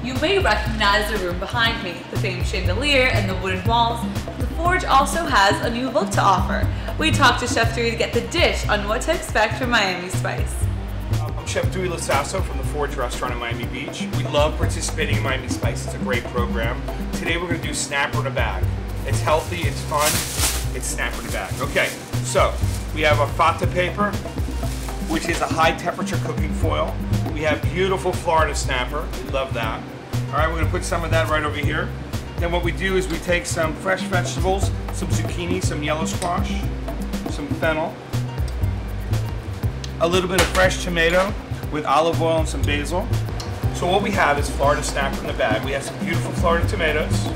You may recognize the room behind me, the famed chandelier and the wooden walls. The Forge also has a new look to offer. We talked to Chef Dewey to get the dish on what to expect from Miami Spice. I'm Chef Dewey Lasasso from the Forge restaurant in Miami Beach. We love participating in Miami Spice. It's a great program. Today we're going to do snapper in a bag. It's healthy, it's fun, it's snapper in a bag. Okay, so we have a fata paper, which is a high temperature cooking foil. We have beautiful Florida snapper. We love that. All right, we're going to put some of that right over here. Then what we do is we take some fresh vegetables, some zucchini, some yellow squash, some fennel, a little bit of fresh tomato with olive oil and some basil. So what we have is Florida snapper in the bag. We have some beautiful Florida tomatoes,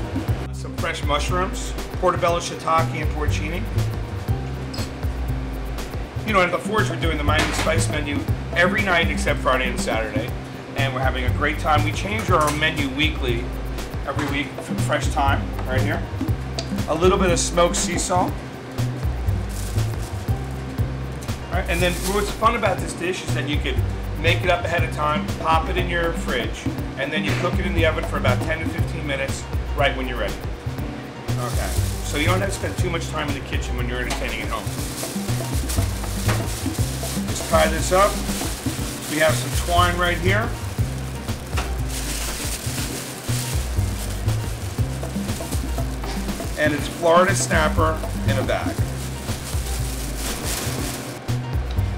some fresh mushrooms, portobello shiitake and porcini. You know, at the Forge we're doing the Miami Spice menu every night except Friday and Saturday, and we're having a great time. We change our menu weekly, every week for fresh thyme, right here. A little bit of smoked sea salt. All right, and then what's fun about this dish is that you could make it up ahead of time, pop it in your fridge, and then you cook it in the oven for about 10 to 15 minutes right when you're ready. Okay, so you don't have to spend too much time in the kitchen when you're entertaining at home. Let's tie this up. We have some twine right here. And it's Florida snapper in a bag.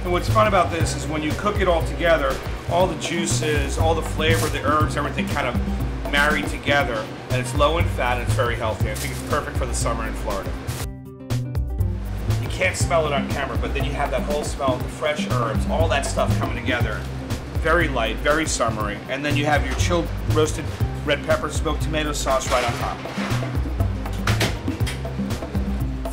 And what's fun about this is when you cook it all together, all the juices, all the flavor, the herbs, everything kind of married together, and it's low in fat and it's very healthy. I think it's perfect for the summer in Florida. You can't smell it on camera, but then you have that whole smell of the fresh herbs, all that stuff coming together. Very light, very summery, and then you have your chilled roasted red pepper smoked tomato sauce right on top.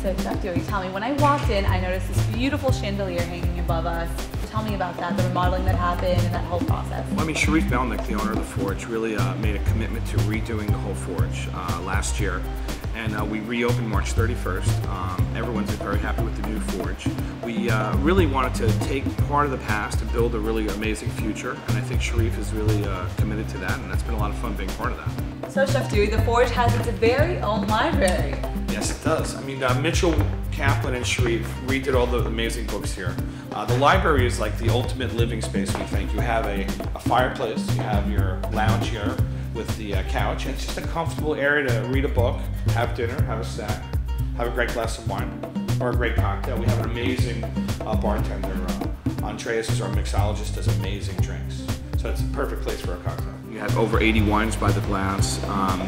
So Chef Dewey, tell me, when I walked in, I noticed this beautiful chandelier hanging above us. Tell me about that, the remodeling that happened and that whole process. Well, I mean, Sharif Melnick, the owner of the Forge, really made a commitment to redoing the whole Forge last year. And we reopened March 31st. Everyone's very happy with the new Forge. We really wanted to take part of the past and build a really amazing future. And I think Sharif is really committed to that, and that's been a lot of fun being part of that. So Chef Dewey, the Forge has its very own library. Yes, it does. I mean, Mitchell Kaplan and Sharif redid all the amazing books here. The library is like the ultimate living space, we think. You have a fireplace, you have your lounge here with the couch, and it's just a comfortable area to read a book, have dinner, have a snack, have a great glass of wine, or a great cocktail. We have an amazing bartender. Andreas is our mixologist, does amazing drinks. So it's a perfect place for a cocktail. You have over 80 wines by the glass.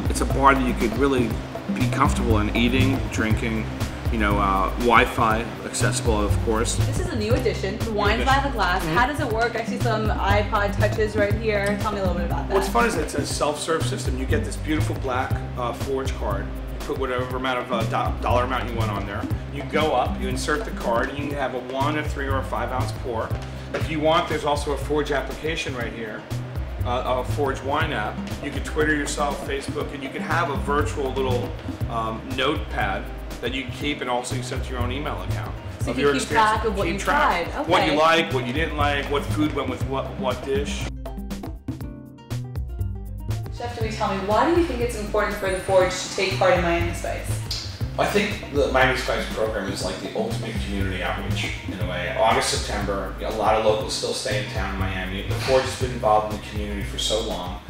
It's a bar that you could really be comfortable in eating, drinking, you know, Wi-Fi accessible, of course. This is a new addition, the wines by the glass. Mm-hmm. How does it work? I see some iPod touches right here. Tell me a little bit about that. What's fun is it's a self-serve system. You get this beautiful black Forge card. You put whatever amount of dollar amount you want on there. You go up, you insert the card, and you can have a 1, a 3, or a 5 ounce pour. If you want, there's also a Forge application right here. A Forge wine app. You can Twitter yourself, Facebook, and you can have a virtual little notepad that you can keep, and also you send to your own email account. So you can keep track of what you tried. Okay. What you like, what you didn't like, what food went with what dish. Chef Dewey, tell me, why do you think it's important for the Forge to take part in Miami Spice? I think the Miami Spice program is like the ultimate community outreach in a way. August, September, a lot of locals still stay in town in Miami. The Forge has been involved in the community for so long.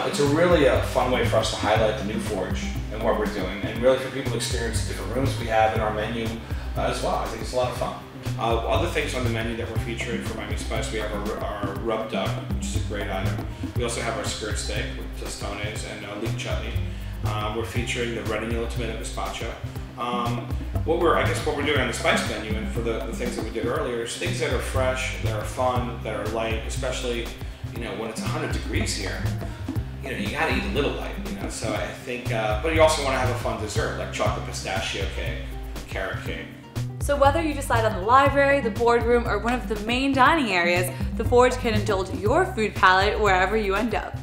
It's really a fun way for us to highlight the new Forge and what we're doing, and really for people to experience the different rooms we have in our menu as well. I think it's a lot of fun. Other things on the menu that we're featuring for Miami Spice, we have our rub duck, which is a great item. We also have our skirt steak with tostones and leek chutney. We're featuring the red anguilla tomato gazpacho. What we're doing on the spice menu, and for the things that we did earlier, is things that are fresh, that are fun, that are light, especially, you know, when it's 100 degrees here. You know, you gotta eat a little light, you know, so I think, but you also wanna have a fun dessert, like chocolate pistachio cake, carrot cake. So whether you decide on the library, the boardroom, or one of the main dining areas, the Forge can indulge your food palate wherever you end up.